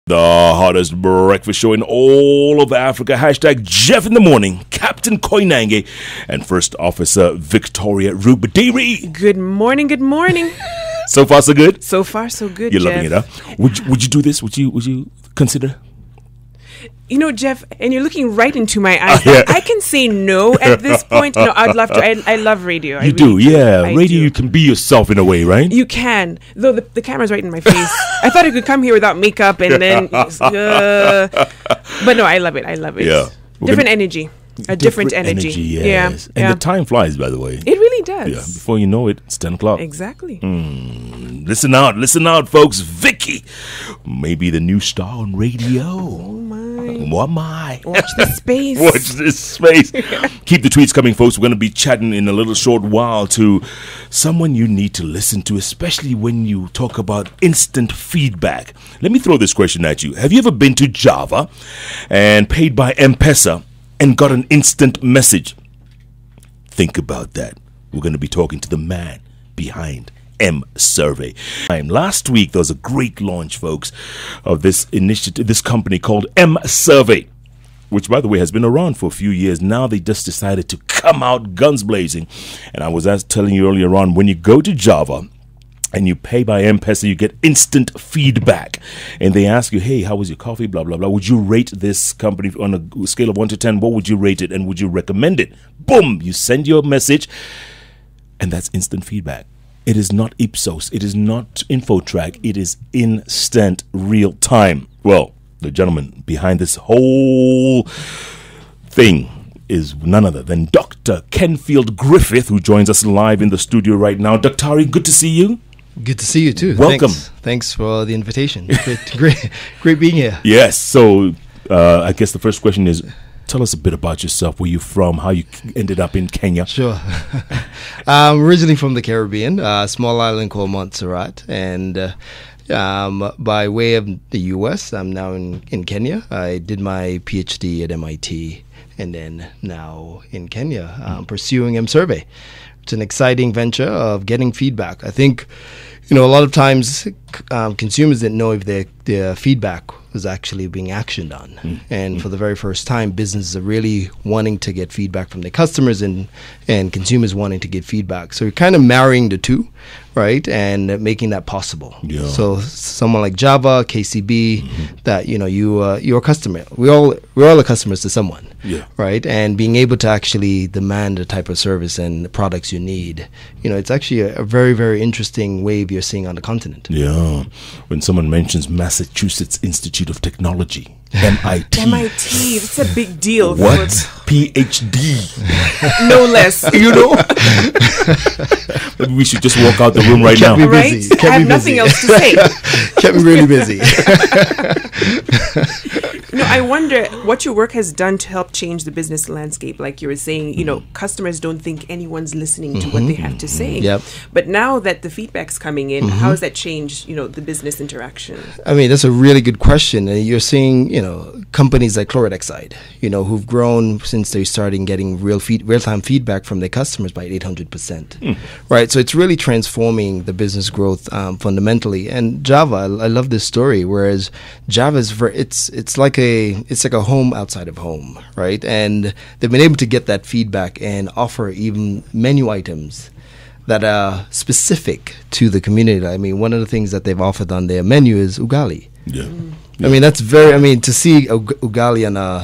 The hottest breakfast show in all of Africa. Hashtag Jeff in the morning. Captain Koinange and First Officer Victoria Rubadiri. Good morning, good morning. So far, so good? So far, so good, You're Jeff. loving it, huh? Would you do this? Would you consider? You know, Jeff, and you're looking right into my eyes. Yeah. I can say no at this point. No, I'd love to. I love radio. You do, yeah. I Radio, do. you can be yourself in a way, right? You can, though the camera's right in my face. I thought I could come here without makeup and then, but no, I love it. I love it. Yeah. Different energy. A different energy. Yes. Yeah. And the time flies, by the way. It really does. Yeah. Before you know it, it's 10 o'clock. Exactly. Listen out, folks. Vicky may be the new star on radio. Oh my. What my? Watch this space. Watch this space. Keep the tweets coming, folks. We're going to be chatting in a little short while to someone you need to listen to, especially when you talk about instant feedback. Let me throw this question at you. Have you ever been to Java and paid by M-Pesa and got an instant message? Think about that. We're going to be talking to the man behind MSurvey. Last week, there was a great launch, folks, of this initiative, this company called MSurvey, which, by the way, has been around for a few years. Now they just decided to come out guns blazing. And I was telling you earlier on, when you go to Java and you pay by M-Pesa, you get instant feedback. And they ask you, hey, how was your coffee, blah, blah, blah. Would you rate this company on a scale of 1 to 10? What would you rate it and would you recommend it? Boom! You send your message and that's instant feedback. It is not Ipsos. It is not InfoTrack. It is instant real time. Well, the gentleman behind this whole thing is none other than Dr. Kenfield Griffith, who joins us live in the studio right now. Dr. good to see you. Good to see you too. Welcome. Thanks for the invitation. Great being here. Yes. So I guess the first question is, tell us a bit about yourself. Where you from? How you ended up in Kenya? Sure. I'm originally from the Caribbean, a small island called Montserrat, and by way of the U.S., I'm now in Kenya. I did my PhD at MIT, and then now in Kenya, I'm pursuing MSurvey. It's an exciting venture of getting feedback. I think, a lot of times consumers didn't know if their feedback was actually being actioned on. And for the very first time, businesses are really wanting to get feedback from their customers and consumers wanting to get feedback. So you're kind of marrying the two, right? And making that possible. Yeah. So someone like Java, KCB, that, you're a customer. We're all customers to someone, right? And being able to actually demand the type of service and the products you need, it's actually a very, very interesting wave you're seeing on the continent. Yeah. When someone mentions Massachusetts Institute of Technology, MIT. MIT, that's a big deal. What? PhD. No less. Maybe we should just walk out the room right now. Right? I have nothing else to say. Kept me really busy. I wonder what your work has done to help change the business landscape. Like you were saying, customers don't think anyone's listening to what they have to say. Yep. But now that the feedback's coming in, how has that changed, the business interaction? I mean, that's a really good question. You're seeing, companies like Chlorexide, who've grown since they started getting real-time feedback from their customers by 800%. Right? So it's really transforming the business growth fundamentally. And Java, I love this story, whereas Java is it's like a home outside of home, right? And they've been able to get that feedback and offer even menu items that are specific to the community. I mean, one of the things that they've offered on their menu is ugali. Yeah. I mean, that's to see ugali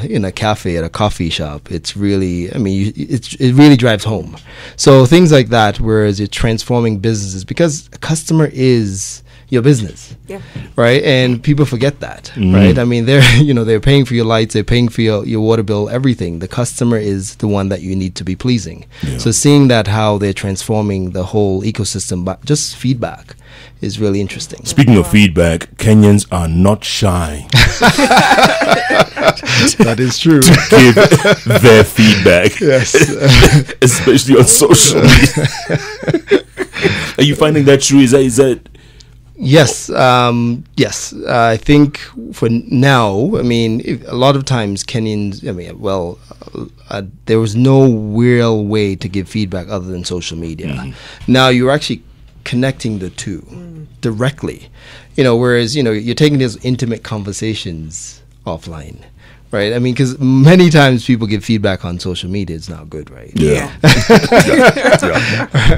in a cafe, at a coffee shop, it's really, it really drives home. So things like that, whereas you're transforming businesses, because a customer is your business, right? And people forget that, right? I mean, they're paying for your lights, they're paying for your water bill, everything. The customer is the one that you need to be pleasing. Yeah. So seeing that, how they're transforming the whole ecosystem, but just feedback is really interesting. Speaking of feedback, Kenyans are not shy. That is true. To give their feedback. Yes. Especially on social media. Are you finding that true? Is that Yes, yes. I think for now, a lot of times Kenyans, there was no real way to give feedback other than social media. Now you're actually connecting the two directly. You know, whereas, you know, you're taking these intimate conversations offline. Right. I mean, because many times people give feedback on social media. It's not good, right? Yeah.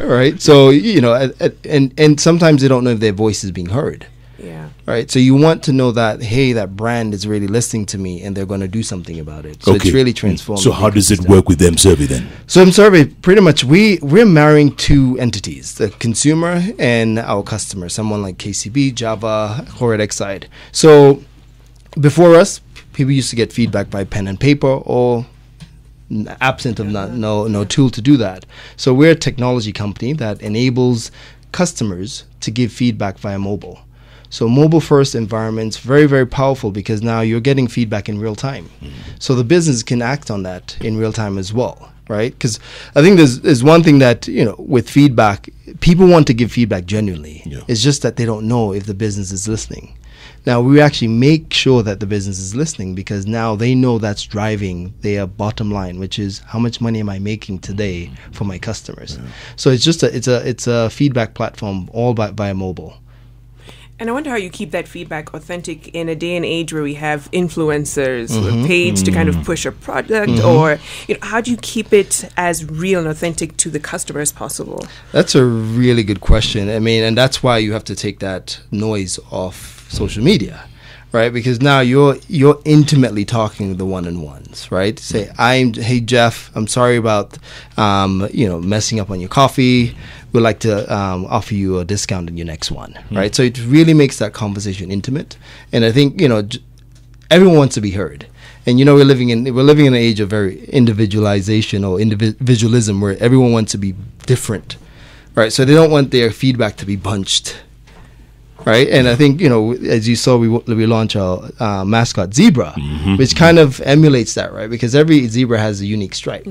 Right. So, you know, and sometimes they don't know if their voice is being heard. Yeah. Right. So you want to know that, hey, that brand is really listening to me and they're going to do something about it. So it's really transforming. So how does it work with MSurvey then? So MSurvey, pretty much we're marrying two entities, the consumer and our customer, someone like KCB, Java, Chloride. So before us, people used to get feedback by pen and paper or absent of no tool to do that. So we're a technology company that enables customers to give feedback via mobile. So mobile first environments, very, very powerful because now you're getting feedback in real time. So the business can act on that in real time as well, right? Because I think there's one thing that, you know, with feedback, people want to give feedback genuinely. Yeah. It's just that they don't know if the business is listening. Now, we actually make sure that the business is listening because now they know that's driving their bottom line, which is how much money am I making today for my customers. Yeah. So it's just it's a feedback platform all via mobile. And I wonder how you keep that feedback authentic in a day and age where we have influencers with paid to kind of push a product, or, you know, how do you keep it as real and authentic to the customer as possible? That's a really good question. I mean, and that's why you have to take that noise off social media, right? Because now you're intimately talking to the one-on-ones, right? Say, hey Jeff, I'm sorry about you know, messing up on your coffee. We'd like to offer you a discount in your next one, right? So it really makes that conversation intimate. And I think, you know, everyone wants to be heard. And, you know, we're living in an age of very individualization or individualism where everyone wants to be different, right? So they don't want their feedback to be bunched. Right, and I think, you know, as you saw, we launched our mascot zebra, which kind of emulates that, right? Because every zebra has a unique stripe.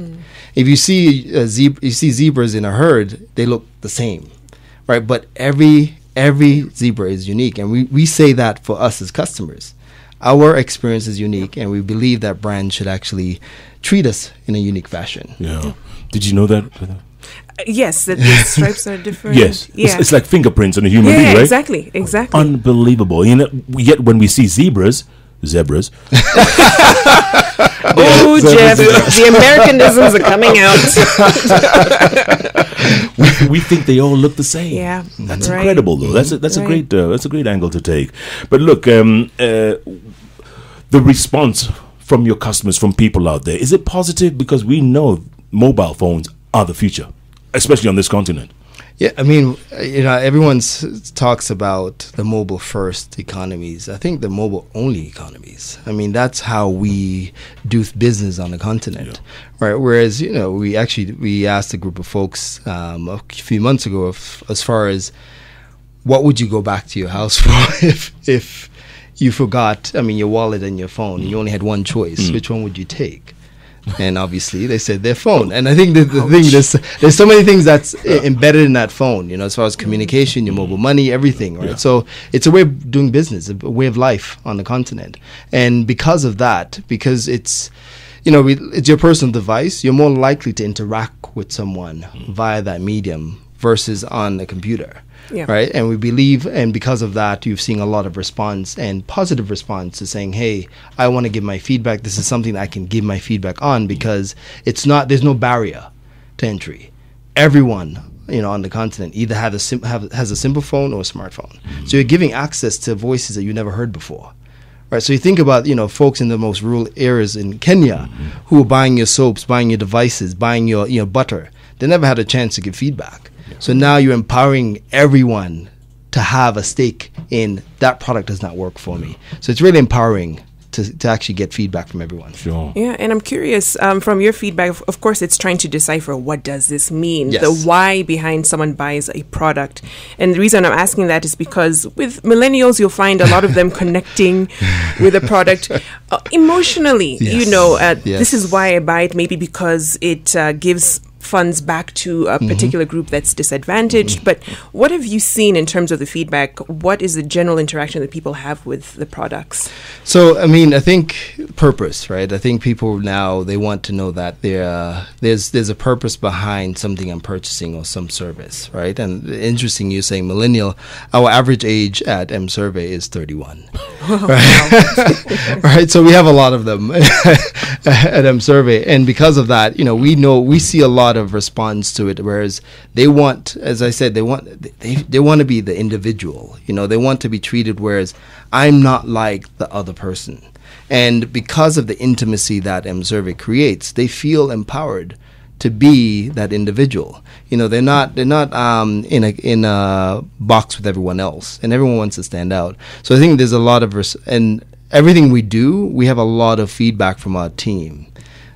If you see zebras in a herd, they look the same, right? But every zebra is unique, and we say that for us as customers, our experience is unique, and we believe that brands should actually treat us in a unique fashion. Yeah. Did you know that? Yes, that the stripes are different. Yes, yeah. It's like fingerprints on a human being, right? Exactly. Unbelievable. You know, yet when we see zebras. Oh, Jeff, the Americanisms are coming out. we think they all look the same. Yeah, that's incredible, though. That's a great angle to take. But look, the response from your customers, from people out there, is it positive? Because we know mobile phones are the future, especially on this continent. Yeah, I mean, you know, everyone talks about the mobile first economies. I think the mobile only economies. I mean, that's how we do business on the continent, right? Whereas, you know, we asked a group of folks a few months ago as far as what would you go back to your house for if you forgot, I mean, your wallet and your phone, and you only had one choice. Which one would you take? And obviously they said their phone. And I think the thing, there's so many things that's embedded in that phone, you know, as far as communication, your mobile money, everything, right? So it's a way of doing business, a way of life on the continent. And because of that, because it's, you know, it's your personal device, you're more likely to interact with someone via that medium versus on a computer. Yeah. Right. And we believe, and because of that, you've seen a lot of response and positive response to saying, hey, I want to give my feedback. This is something I can give my feedback on because there's no barrier to entry. Everyone, you know, on the continent either has a simple phone or a smartphone. So you're giving access to voices that you never heard before. Right. So you think about, you know, folks in the most rural areas in Kenya who are buying your soaps, buying your devices, buying your butter. They never had a chance to give feedback. So now you're empowering everyone to have a stake in that product does not work for me. So it's really empowering to actually get feedback from everyone. Sure. Yeah, and I'm curious, from your feedback, of course, it's trying to decipher what does this mean, yes. The why behind someone buys a product. And the reason I'm asking that is because with millennials, you'll find a lot of them connecting with a product emotionally. Yes. You know, Yes. This is why I buy it, maybe because it gives funds back to a particular group that's disadvantaged. But what have you seen in terms of the feedback? What is the general interaction that people have with the products? So, I mean, I think purpose, right? I think people now, they want to know that there's a purpose behind something I'm purchasing or some service, right? And interesting, you're saying millennial. Our average age at MSurvey is 31. Right? Right. So we have a lot of them at MSurvey, and because of that, we see a lot of response to it. Whereas they want, as I said, they want to be the individual. They want to be treated. Whereas I'm not like the other person, and because of the intimacy that MSurvey creates, they feel empowered to be that individual. They're not in a box with everyone else, and everyone wants to stand out. So I think there's a lot of and everything we do, we have a lot of feedback from our team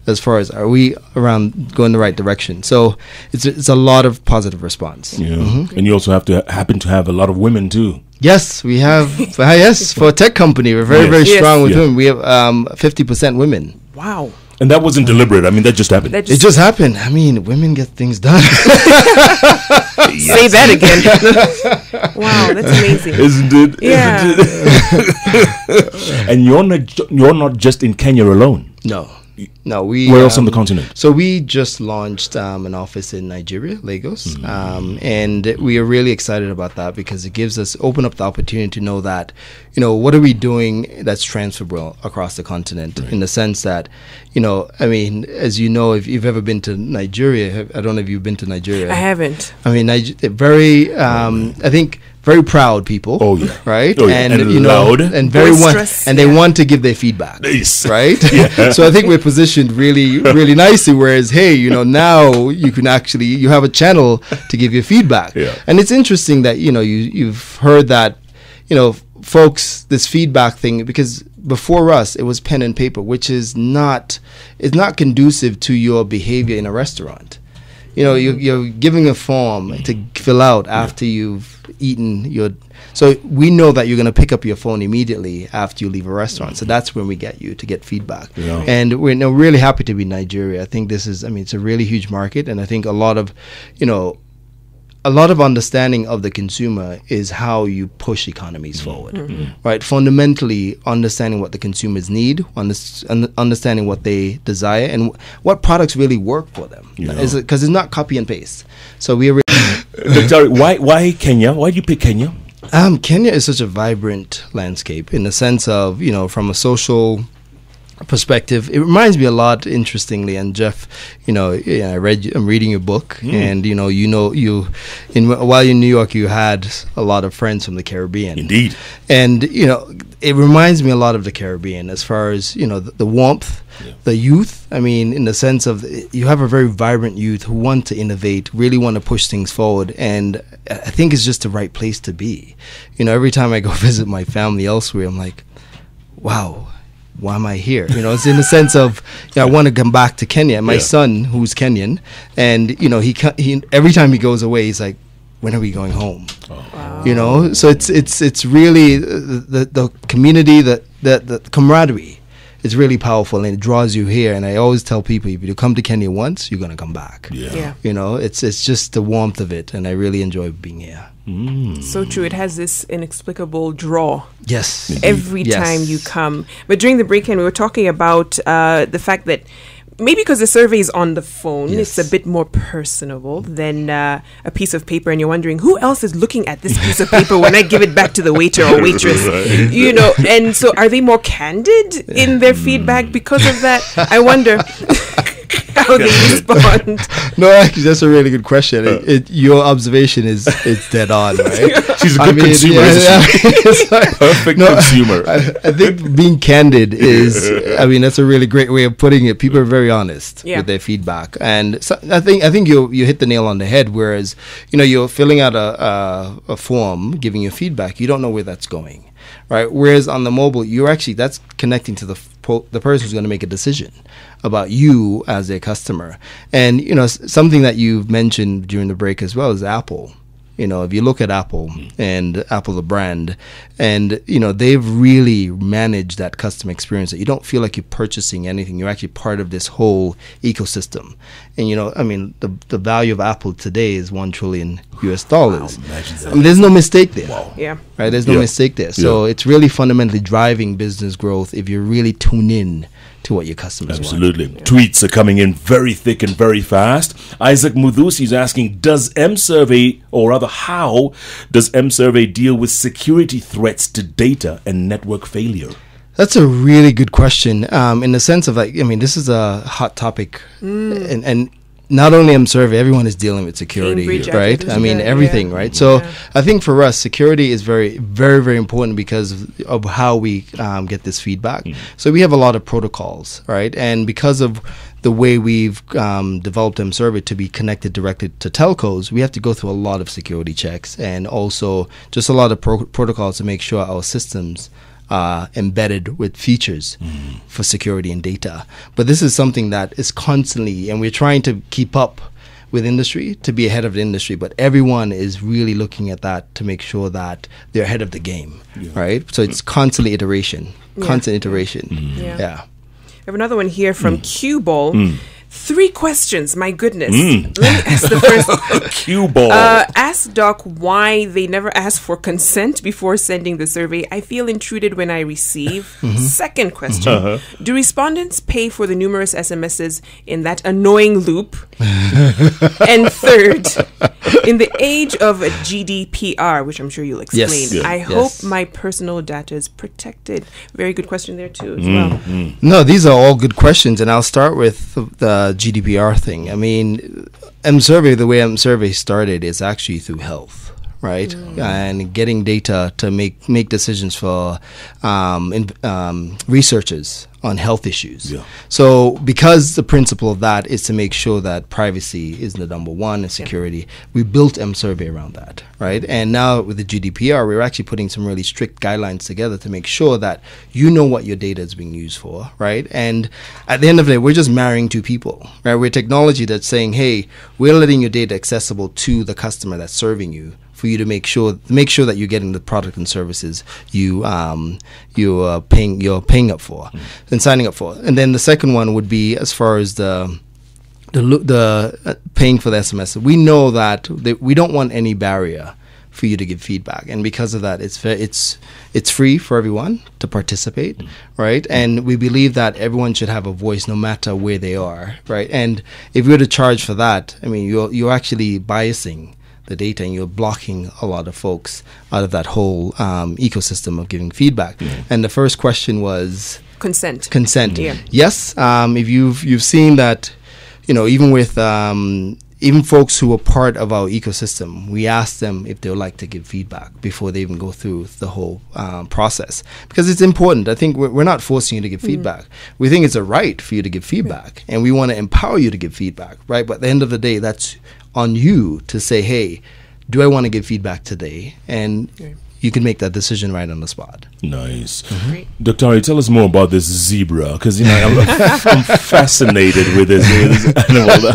as far as, are we around going the right direction? So it's a lot of positive response. Yeah. And you also happen to have a lot of women too. Yes, we have. Yes, for a tech company, we're very strong with women. We have 50% women. Wow. And that wasn't deliberate. I mean, that just happened. It just happened. I mean, women get things done. Say that again. Wow, that's amazing. Isn't it? Yeah. Isn't it? And you're not just in Kenya alone. No. Where else on the continent? So we just launched an office in Nigeria, Lagos, and we are really excited about that because it open up the opportunity to know that, what are we doing that's transferable across the continent, in the sense that, I mean, as you know, if you've ever been to Nigeria, I don't know if you've been to Nigeria. I haven't. I mean, very, I think, very proud people. Oh yeah, right. Oh, yeah. And loud, and very and they want to give their feedback. Nice. Right. Yeah. So I think we're positioned really, really nicely. Whereas, hey, now you can you have a channel to give your feedback. Yeah. And it's interesting that you've heard that, folks, this feedback thing, because before us it was pen and paper, which is not conducive to your behavior in a restaurant. You're giving a form to fill out after you've eaten so we know that you're going to pick up your phone immediately after you leave a restaurant. So that's when we get you to get feedback. Yeah. And we're really happy to be in Nigeria. I think it's a really huge market, and I think a lot of understanding of the consumer is how you push economies forward, right? Fundamentally, understanding what the consumers need, understanding what they desire, and what products really work for them. Because it's not copy and paste. So we are. Sorry, why Kenya? Why did you pick Kenya? Kenya is such a vibrant landscape in the sense of, from a social perspective. It reminds me a lot, interestingly, and Jeff, I'm reading your book, and while you're in New York, you had a lot of friends from the Caribbean. Indeed. And it reminds me a lot of the Caribbean as far as the warmth, the youth. I mean, in the sense of, you have a very vibrant youth who want to innovate, really want to push things forward, and I think it's just the right place to be. Every time I go visit my family elsewhere, I'm like, wow, why am I here? It's in the sense of, I want to come back to Kenya. My son, who's Kenyan, and he every time he goes away, he's like, when are we going home? Wow. So it's really the community, the camaraderie is really powerful, and it draws you here. And I always tell people, if you come to Kenya once, you're gonna come back. Yeah. It's just the warmth of it, and I really enjoy being here. So true. It has this inexplicable draw. Yes. Every time you come. But during the break-in, we were talking about the fact that maybe because the survey is on the phone, it's a bit more personable than a piece of paper, and you're wondering, who else is looking at this piece of paper when I give it back to the waiter or waitress? And so are they more candid in their feedback because of that? I wonder how they respond. No, actually, that's a really good question. Your observation is dead on, right? She's a good consumer. Perfect consumer. I think being candid is, that's a really great way of putting it. People are very honest with their feedback, and so I think you hit the nail on the head. Whereas, you're filling out a form, giving your feedback, you don't know where that's going. Right. Whereas on the mobile, that's connecting to the person who's going to make a decision about you as a customer. And something that you've mentioned during the break as well is Apple. if you look at Apple and Apple the brand, and they've really managed that customer experience that you don't feel like you're purchasing anything. You're actually part of this whole ecosystem. And the value of Apple today is $1 trillion US. Wow, There's no mistake there. Wow. Yeah. Right? There's no mistake there. So it's really fundamentally driving business growth if you really tune in to what your customers want. Absolutely. Tweets are coming in very thick and very fast. Isaac Muthusi is asking, does MSurvey, or rather how does MSurvey deal with security threats to data and network failure? That's a really good question, in the sense of this is a hot topic, and not only MSurvey, everyone is dealing with security, right? Everything, right? So I think for us, security is very, very, very important because of how we get this feedback. So we have a lot of protocols, right? And because of the way we've developed MSurvey to be connected directly to telcos, we have to go through a lot of security checks and also just a lot of protocols to make sure our systems embedded with features for security and data. But this is something that is constantly, and we're trying to keep up with industry, to be ahead of the industry, but everyone is really looking at that to make sure that they're ahead of the game, right? So it's constant iteration. I have another one here from Cue Ball. 3 questions, my goodness. Let me ask the first. Cue Ball. Ask Doc why they never ask for consent before sending the survey. I feel intruded when I receive. Second question. Do respondents pay for the numerous SMSs in that annoying loop? And third, in the age of GDPR, which I'm sure you'll explain, I hope my personal data is protected. Very good question there too as well. No, these are all good questions, and I'll start with the GDPR thing. I mean, MSurvey, the way MSurvey started is actually through health, right? And getting data to make decisions for researchers on health issues. So because the principle of that is to make sure that privacy is the number one and security, we built MSurvey around that, right? And now with the GDPR, we're actually putting some really strict guidelines together to make sure that you know what your data is being used for, right? And at the end of the day, we're just marrying two people, right? We're technology that's saying, hey, we're letting your data accessible to the customer that's serving you, for you to make sure that you're getting the product and services you're paying up for and signing up for. And then the second one would be as far as the paying for the SMS. We know that we don't want any barrier for you to give feedback, and because of that, it's free for everyone to participate, right? And we believe that everyone should have a voice no matter where they are, right? And if we were to charge for that, I mean, you're actually biasing the data, and you're blocking a lot of folks out of that whole ecosystem of giving feedback. And the first question was consent. Yes. If you've seen that, even with even folks who are part of our ecosystem, we ask them if they would like to give feedback before they even go through the whole process, because it's important. I think we're not forcing you to give feedback. We think it's a right for you to give feedback, and we want to empower you to give feedback, right? But at the end of the day, that's on you to say, hey, do I want to give feedback today? And you can make that decision right on the spot. Nice. Dr. Ari, tell us more about this zebra, because I'm fascinated with this animal.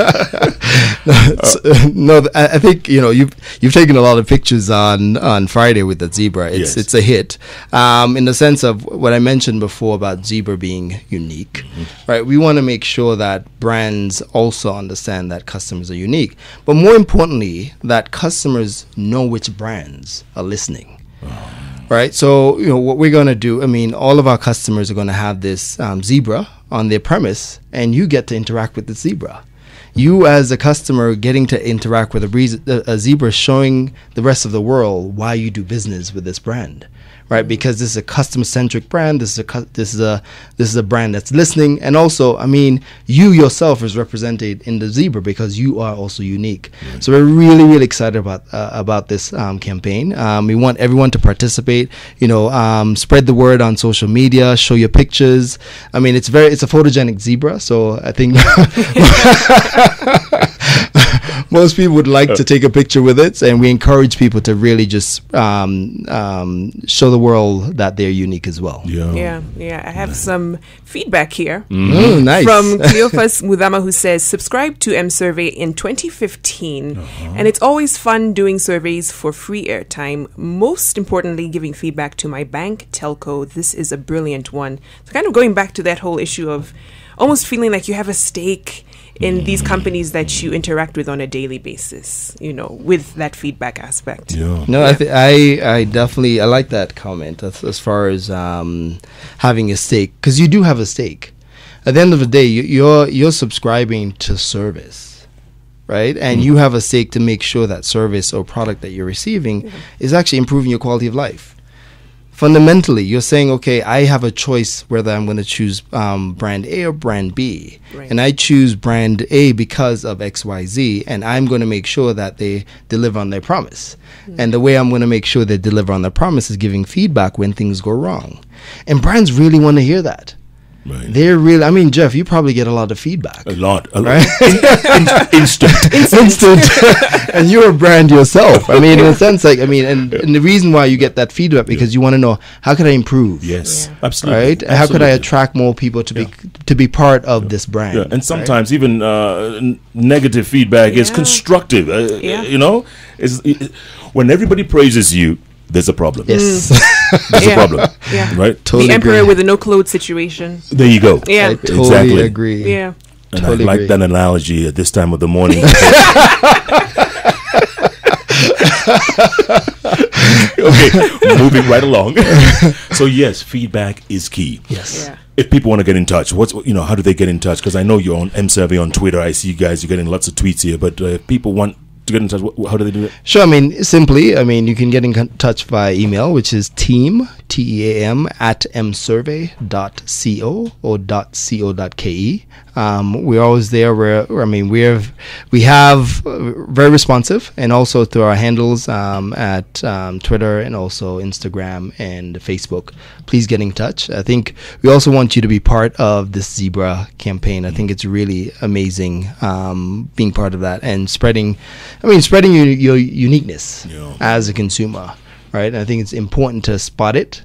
I think you've taken a lot of pictures on Friday with that zebra. It's a hit, in the sense of what I mentioned before about zebra being unique, right? We want to make sure that brands also understand that customers are unique, but more importantly, that customers know which brands are listening. Right, so what we're going to do, all of our customers are going to have this zebra on their premise, and you get to interact with the zebra. You as a customer getting to interact with a zebra, showing the rest of the world why you do business with this brand, right? Because this is a customer-centric brand. This is a brand that's listening, and also, you yourself is represented in the zebra because you are also unique. So we're really, really excited about this campaign. We want everyone to participate. Spread the word on social media. Show your pictures. It's a photogenic zebra, so I think most people would like to take a picture with it, and we encourage people to really just show the world that they're unique as well. Yeah. I have some feedback here Nice. from Cleophas Mudama, who says, subscribe to MSurvey in 2015, and it's always fun doing surveys for free airtime. Most importantly, giving feedback to my bank telco. This is a brilliant one. So kind of going back to that whole issue of almost feeling like you have a stake in these companies that you interact with on a daily basis, with that feedback aspect. No, I definitely I like that comment as far as having a stake, because you do have a stake. At the end of the day, you're subscribing to service, right? And you have a stake to make sure that service or product that you're receiving is actually improving your quality of life. Fundamentally, you're saying, okay, I have a choice whether I'm going to choose brand A or brand B. Right. And I choose brand A because of XYZ, and I'm going to make sure that they deliver on their promise. And the way I'm going to make sure they deliver on their promise is giving feedback when things go wrong. And brands really want to hear that. Right. They're really, I mean, Jeff, you probably get a lot of feedback. A lot. Right? Instant. And you're a brand yourself. I mean, in a sense, and the reason why you get that feedback, because you want to know, how could I improve? Yes, Yeah. absolutely. Right? Absolutely. How could I attract more people to be part of this brand? Yeah, and sometimes even negative feedback is Yeah. constructive. When everybody praises you, there's a problem. Yes. There's a problem. Yeah. Right? Totally the emperor agree. with a no-clothes situation. There you go. Yeah. I totally Exactly. agree. Yeah. And Totally I like agree. that analogy at this time of the morning. Okay, moving right along. So yes, feedback is key. Yes. Yeah. If people want to get in touch, how do they get in touch? Because I know you're on MSurvey on Twitter. I see you guys, you're getting lots of tweets here. But if people want to get in touch, how do they do it? Sure. Simply, you can get in touch via email, which is team, TEAM, at msurvey.co or .co.ke. We're always there. We have very responsive, and also through our handles at Twitter and also Instagram and Facebook. Please get in touch. I think we also want you to be part of this Zebra campaign. I think it's really amazing being part of that and spreading your uniqueness as a consumer, right? And I think it's important to spot it,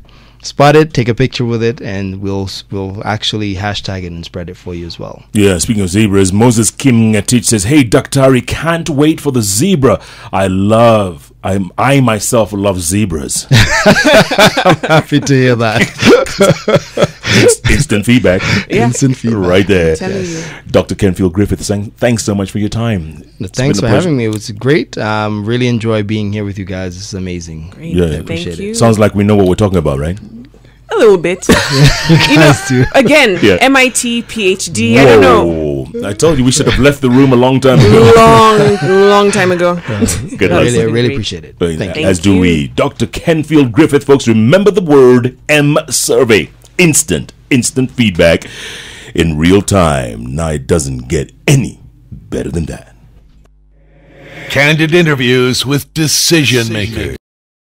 take a picture with it, and we'll actually hashtag it and spread it for you as well. Yeah, speaking of zebras, Moses Kim Ngatich says, "Hey, Daktari, can't wait for the zebra. I myself love zebras." I'm happy to hear that. Instant feedback. Yeah. Instant feedback. Right there. Telling you. Dr. Kenfield Griffith saying, thanks so much for your time. Thanks for having me. It was great. Really enjoy being here with you guys. This is amazing. Great. Yeah. I appreciate Thank you. Sounds like we know what we're talking about, right? A little bit. Again, Yeah. MIT, PhD. I don't know. Whoa. I told you we should have left the room a long time ago. Long time ago. Good I luck. really Great. appreciate it. But Thank you. as do you. we. Dr. Kenfield Griffith, folks, remember the word MSurvey. Instant feedback in real time. Now, it doesn't get any better than that. Candid interviews with decision makers.